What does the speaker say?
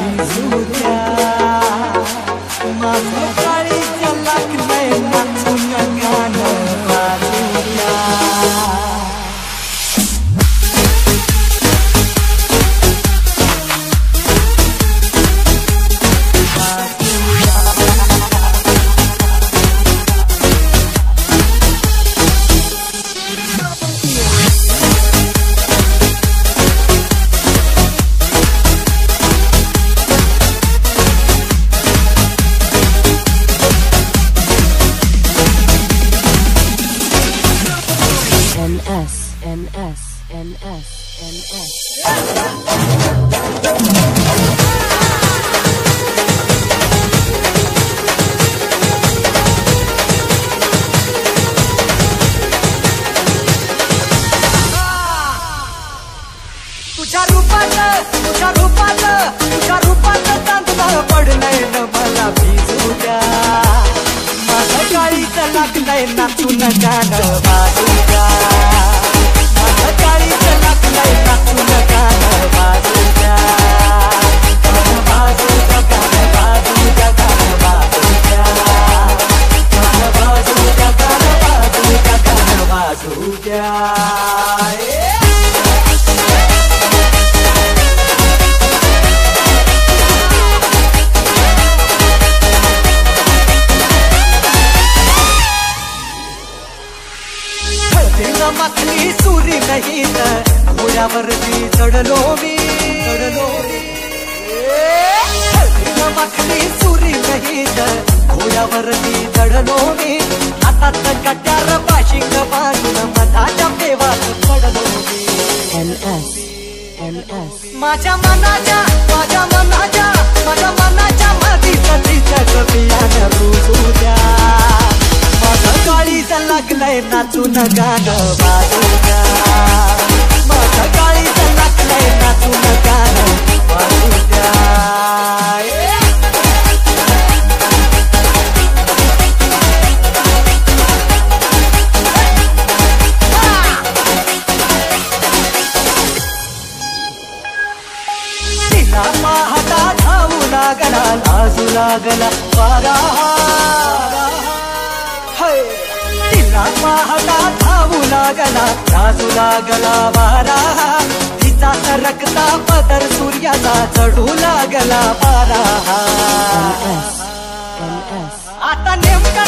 भिजू द्या माझं काळीचं लागलंय नाचून गाणं वाजू द्या तुझ्या रूपाचं चांदणं पडलंय न मला भिजू द्या माझं काळीचं लागलंय नाचून गाणं वाजू द्या माझं काळीचं लागलंय नाचून गाणं वाजू द्या गाणं वाजू द्या गाणं वाजू द्या गाणं वाजू द्या गाणं वाजू द्या गाणं वाजू द्या गाणं वाजू द्या मखनी सुरी नाही घोड्यावरती चढलो मी मखनी सुरी नाही घोड्यावरती चढलो मी हातात कट्यार बाशिंग बाजून मधाच्या पेवात पडलो मी माझ्या मनाच्या मधी तिच्या बियानं रुजू द्या माझं काळीचं लागलंय नाचून गाणं वाजू द्या माझं काळीचं लागलंय नाचून गाणं वाजू द्या तिला पहाटा धावू लागला लाजू लागला वारा तिला पहाटा धावू लागला लाजू लागला वारा तिचा सरकता पदर सूर्याचा चढू लागला पारा आता नेमका